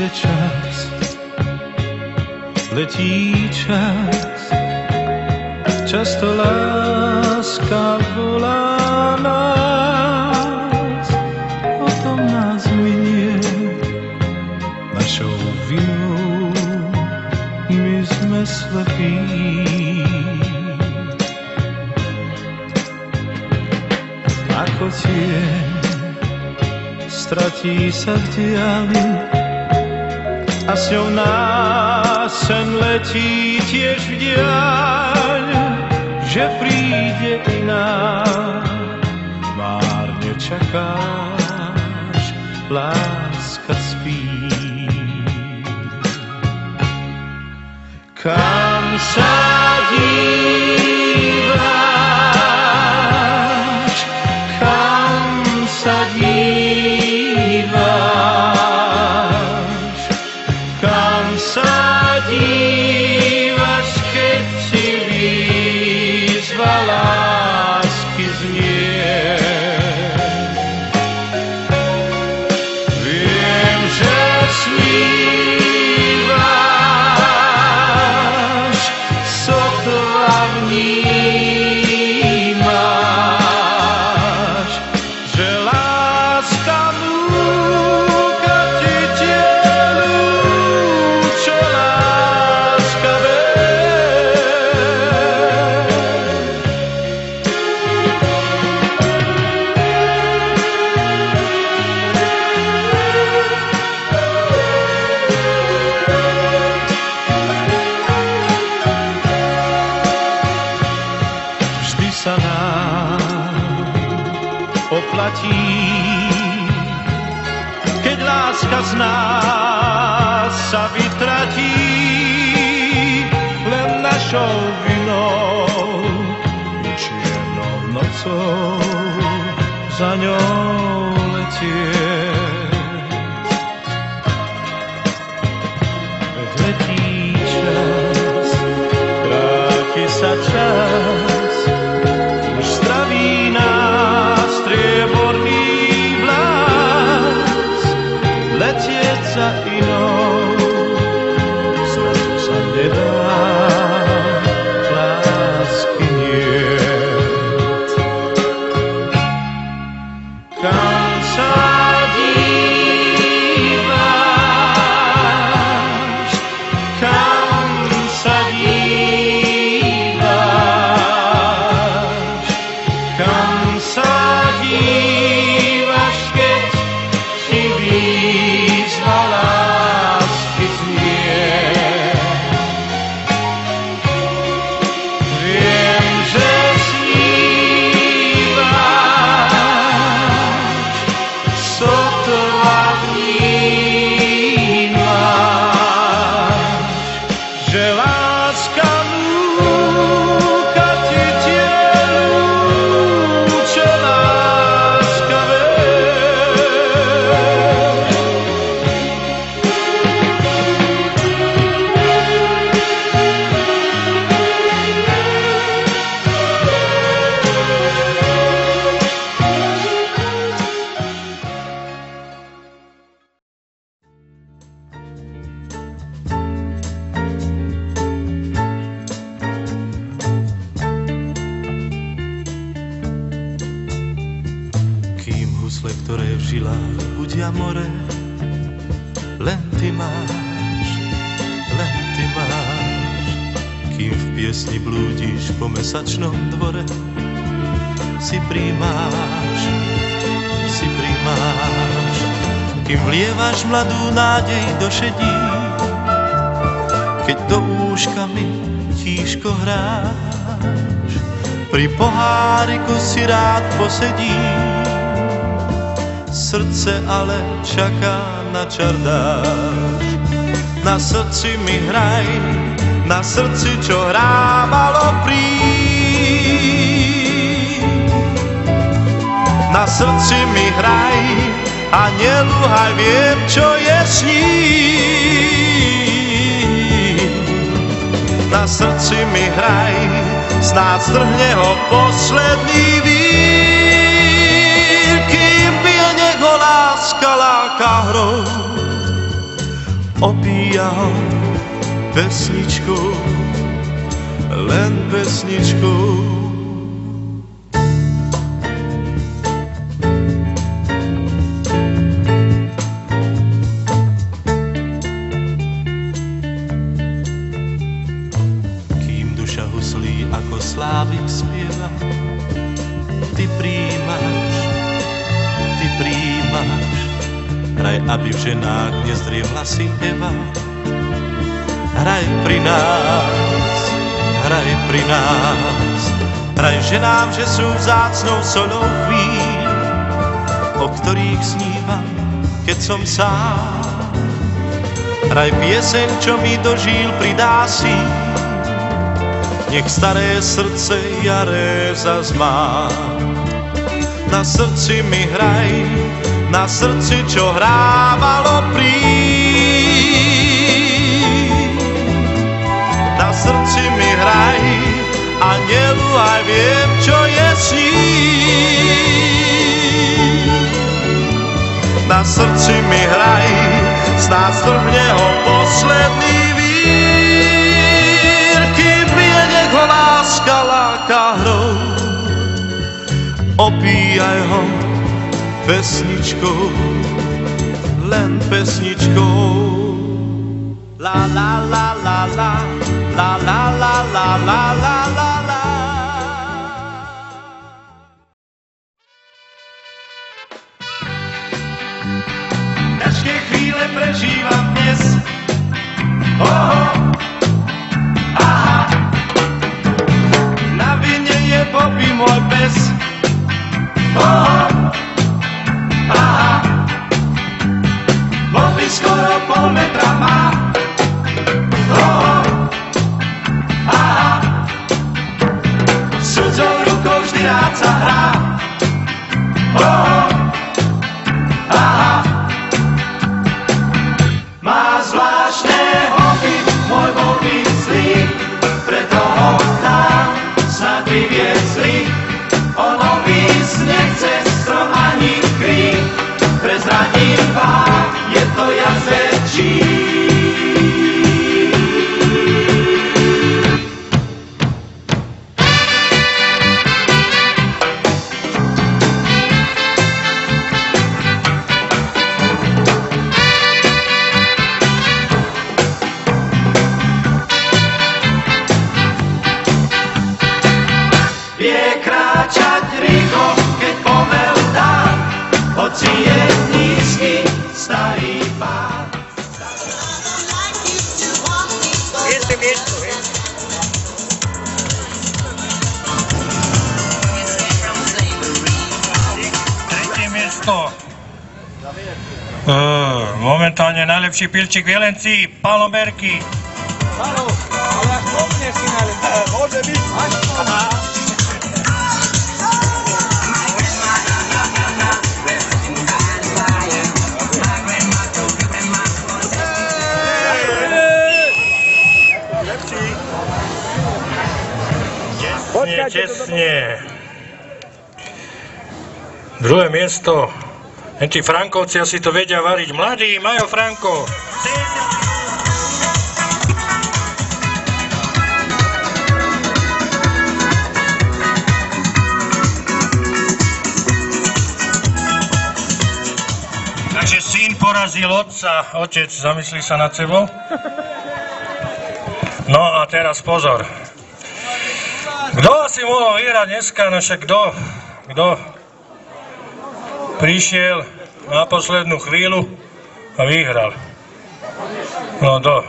ide čas, letí čas, často láska volá nás, potom nás minie našou vinou, my sme slepí. Ako tieň stratí sa v diali a s ňou nás sen letí tiež v diaľ, že príde iná, márne čakáš, láska spí. Kam sa díváš, kam sa díváš, kam sa dívaš, keď si výzva lásky znie. Viem, že snívaš, sotva vnímaš, že láska núka ti telu, čo láskavé. Vždy sa nám oplatí, keď láska z nás sa vytratí, len našou vinou i čiernou nocou za ňou letieť. Veď letí čas, kráti sa čas, už zdraví nás strieborný vlas, letieť za inou zrazu sa nedá, lásky niet. Kam sa díváš, kam sa díváš, kam sa dívaš, keď si výzva lásky znie. Viem, že snívaš, sotva vnímaš, že láska núka ti telu, čo láskavé. Kým husle, ktoré v žilách budia more, len ty máš, len ty máš. Kým v piesni blúdiš po mesačnom dvore, si príjmáš, si príjmáš. Kým vlievaš mladú nádej do šedí, keď do úška mi tížko hráš, pri poháriku si rád posedíš, srdce ale čaká na čardáš. Na srdci mi hraj, na srdci, čo hrávalo príď. Na srdci mi hraj a nelúhaj, viem, čo je sním. Na srdci mi hraj, snáď strhne ho posledný vír, kým bije, nech ho láska láka hrou. opíja ho pesničkou, len pesničkou. Kým duša huslí ako slávik spieva, ty príjmaš, hraj, aby v ženách nezdrievla si Eva. Hraj pri nás, hraj ženám, že sú vzácnou solou chvíľ, o ktorých snívam, keď som sám. Hraj pieseň, čo mi do žíl pridá si, nech staré srdce jaré zas má. Na srdci mi hraj, na srdci, čo hrávalo na srdci mi hraj, anjelu, aj viem, čo je sníh. Na srdci mi hraj, snáď strhne ho posledný vír, kým bije, nech ho láska láka hrou. Opíjaj ho pesničkou, len pesničkou. La la la la la, la la la la la la la la. Ťažké chvíle prežívam dnes. Oho, aha. Na vine je Bobby môj pes. Oho, aha. Bobby skoro pol metra má. Oho, aha. Cudzou rukou vždy rád sa hrá. Oho, aha. Má zvláštne hobby, môj Bobby zlý, preto ho tam snad vyviezli. Ono víc nechce strom ani krík, prezradím vám, je to jazdečí. Vie kráčať rýchlo, keď povel dá, hoci je nízky starý pán. Este miesto, Tretie miesto. Momentálne najlepší pilčík v Jelenci, Pálo Berky. Pálo, ale až kopne si najlepší. Môže byť až kopne. Tesne. Druhé miesto. Tí Frankovci asi to vedia variť. Mladý, Majo Franko. Takže syn porazil otca. Otec, zamyslí sa nad sebou. No a teraz pozor. Kto asi mohol vyhrať dneska, no však kto prišiel na poslednú chvíľu a vyhral? No kto?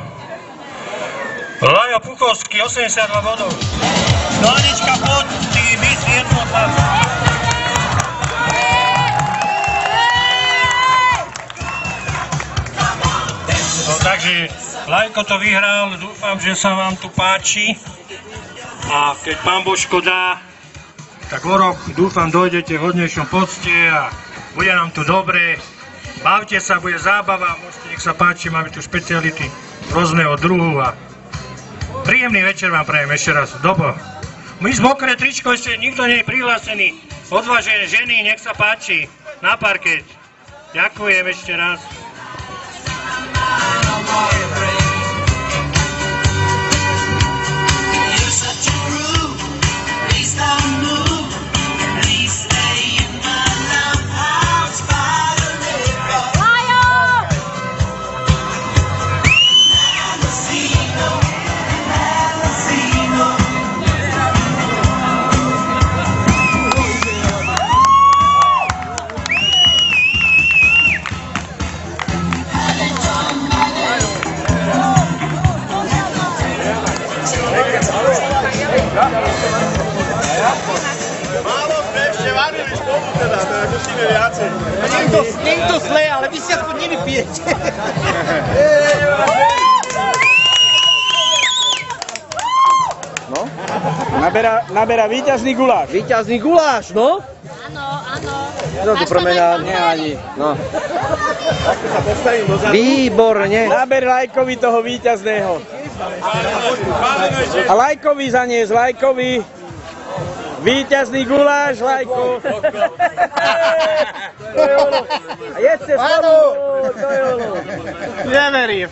Lajo Puchovský, 82 bodov. Stanička pod, ty mis jednotná. No takže Lajko to vyhral, dúfam, že sa vám tu páči. A keď pán Božko dá, tak o rok, dúfam, dojdete v hodnejšom pocte a bude nám tu dobre. Bavte sa, bude zábava, môžete, nech sa páči, máme tu špeciality rôzneho druhu a príjemný večer vám prajem ešte raz. Dobo. My z mokré tričko, ešte nikto nie je prihlásený. Odvážené ženy, nech sa páči, na parket. Ďakujem ešte raz. Málo sme ešte varili spolu teda, to musíme viacej. Nie je to zlé, ale vy si aspoň nevypijete. No, naberá víťazný guláš. Víťazný guláš, no? Áno, áno. No to pre mňa nie ani, no. Takto sa postavím dozadu. Výborne. Naber Lajkovi toho víťazného. A Lajkovi zanies, Lajkovi. Víťazný guláš, Lajko. A jedzte spolu, to je ono. Neverím,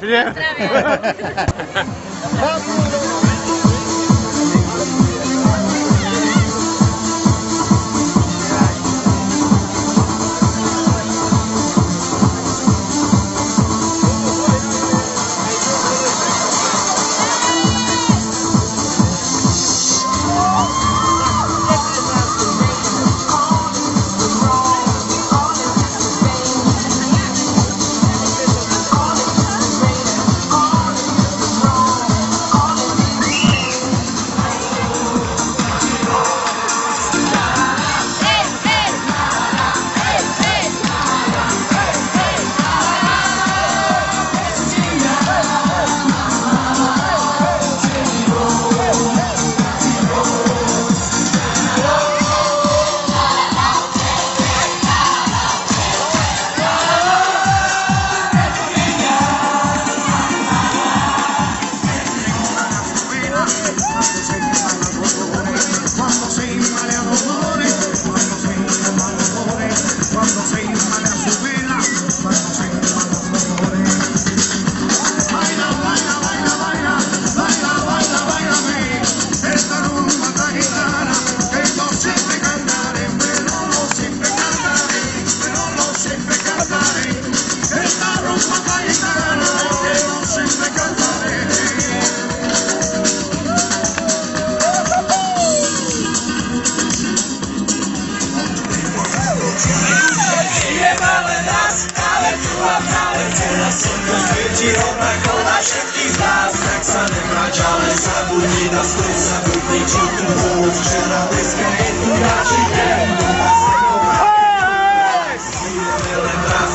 Všetkých nás, tak sa nebráč, ale zabudni na stôl, zabudni, čo tu bolo včera, dneska je tu ďalší deň. Žijeme len raz.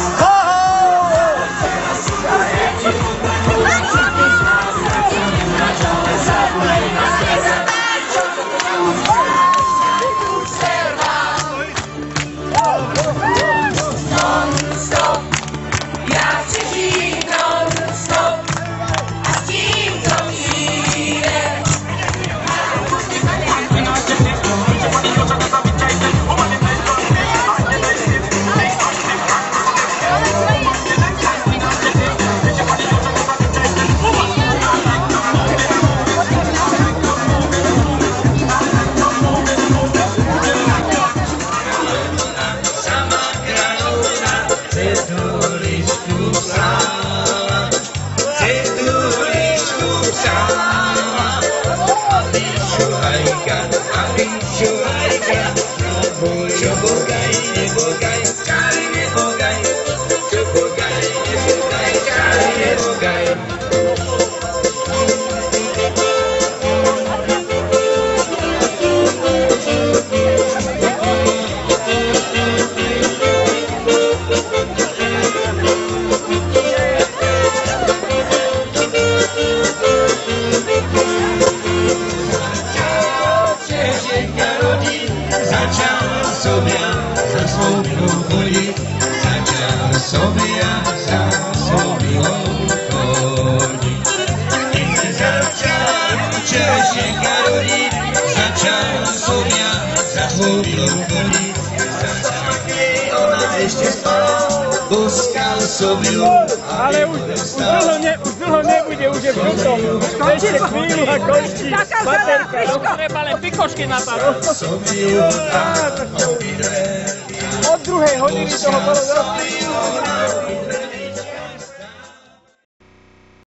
Teraz super je ti odnakoľa, všetkých nás, tak sa nebráč, ale zabudni na stôl, zabudni, čo tu bolo včera, dneska je tu non-stop, ja chci žít non-stop. Ale už dlho nebude, už je v žltom. Ešte chvíľu a končí. Treba len pikošky napadnúť. Od 2. hodiny toho bolo dosť.